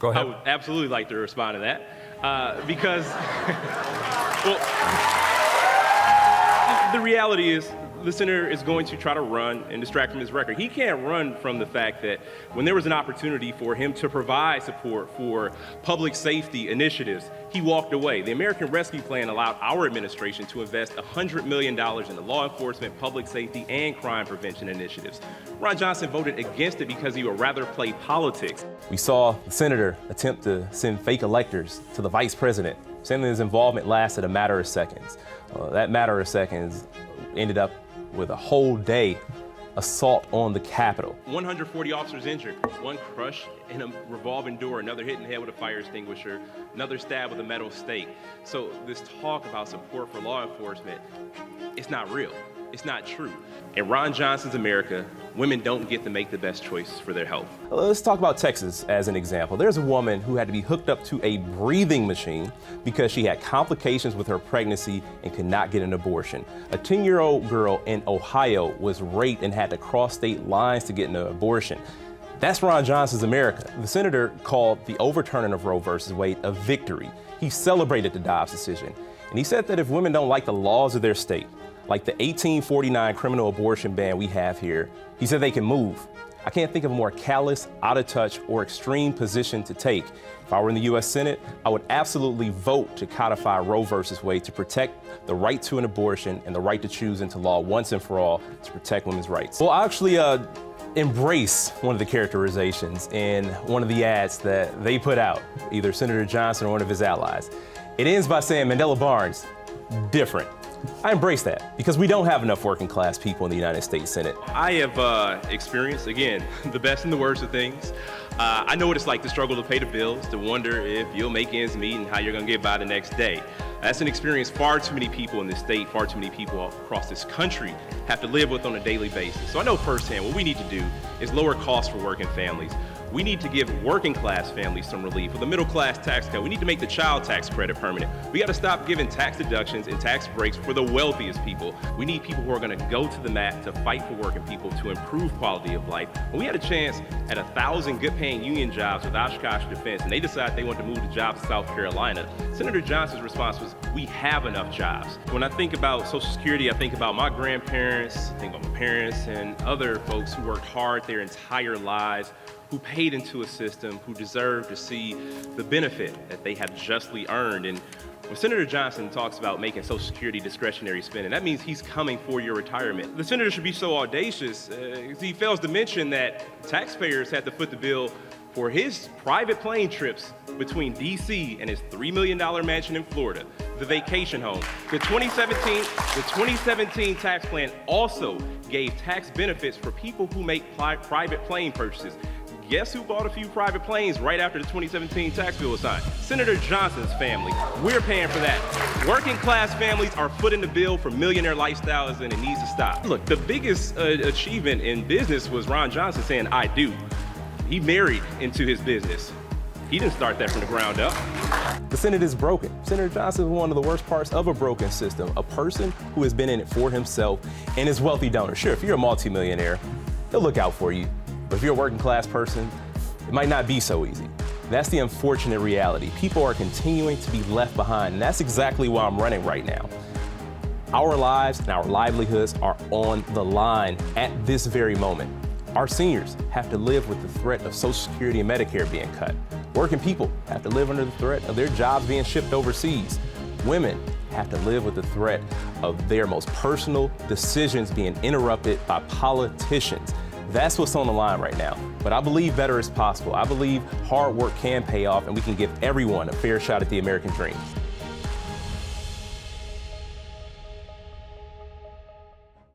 Go ahead. I would absolutely like to respond to that because, well, the reality is the senator is going to try to run and distract from his record. He can't run from the fact that when there was an opportunity for him to provide support for public safety initiatives, he walked away. The American Rescue Plan allowed our administration to invest $100 million in the law enforcement, public safety, and crime prevention initiatives. Ron Johnson voted against it because he would rather play politics. We saw the senator attempt to send fake electors to the vice president, saying that his involvement lasted a matter of seconds. That matter of seconds ended up with a whole day assault on the Capitol. 140 officers injured, one crushed in a revolving door, another hit in the head with a fire extinguisher, another stabbed with a metal stake. So this talk about support for law enforcement, it's not real. It's not true. In Ron Johnson's America, women don't get to make the best choice for their health. Let's talk about Texas as an example. There's a woman who had to be hooked up to a breathing machine because she had complications with her pregnancy and could not get an abortion. A 10-year-old girl in Ohio was raped and had to cross state lines to get an abortion. That's Ron Johnson's America. The senator called the overturning of Roe versus Wade a victory. He celebrated the Dobbs decision. And he said that if women don't like the laws of their state, like the 1849 criminal abortion ban we have here, he said they can move. I can't think of a more callous, out of touch, or extreme position to take. If I were in the U.S. Senate, I would absolutely vote to codify Roe versus Wade to protect the right to an abortion and the right to choose into law once and for all to protect women's rights. Well, I actually embrace one of the characterizations in one of the ads that they put out, either Senator Johnson or one of his allies. It ends by saying, Mandela Barnes, different. I embrace that because we don't have enough working class people in the United States Senate. I have experienced, again, the best and the worst of things. I know what it's like to struggle to pay the bills, to wonder if you'll make ends meet and how you're gonna get by the next day. That's an experience far too many people in this state, far too many people across this country have to live with on a daily basis. So I know firsthand what we need to do is lower costs for working families. We need to give working class families some relief. With the middle class tax cut, we need to make the child tax credit permanent. We got to stop giving tax deductions and tax breaks for the wealthiest people. We need people who are going to go to the mat to fight for working people to improve quality of life. When we had a chance at 1,000 good paying union jobs with Oshkosh Defense and they decided they want to move the jobs to South Carolina, Senator Johnson's response was, we have enough jobs. When I think about Social Security, I think about my grandparents, I think about my parents and other folks who worked hard their entire lives, who paid into a system, who deserve to see the benefit that they have justly earned. And when Senator Johnson talks about making Social Security discretionary spending, that means he's coming for your retirement. The senator should be so audacious, he fails to mention that taxpayers had to foot the bill for his private plane trips between DC and his $3 million mansion in Florida, the vacation home. The 2017 tax plan also gave tax benefits for people who make private plane purchases. Guess who bought a few private planes right after the 2017 tax bill was signed? Senator Johnson's family. We're paying for that. Working class families are footing the bill for millionaire lifestyles and it needs to stop. Look, the biggest achievement in business was Ron Johnson saying, I do. He married into his business. He didn't start that from the ground up. The Senate is broken. Senator Johnson is one of the worst parts of a broken system, a person who has been in it for himself and his wealthy donors. Sure, if you're a multimillionaire, he'll look out for you. But if you're a working class person, it might not be so easy. That's the unfortunate reality. People are continuing to be left behind, and that's exactly why I'm running right now. Our lives and our livelihoods are on the line at this very moment. Our seniors have to live with the threat of Social Security and Medicare being cut. Working people have to live under the threat of their jobs being shipped overseas. Women have to live with the threat of their most personal decisions being interrupted by politicians. That's what's on the line right now. But I believe better is possible. I believe hard work can pay off and we can give everyone a fair shot at the American dream.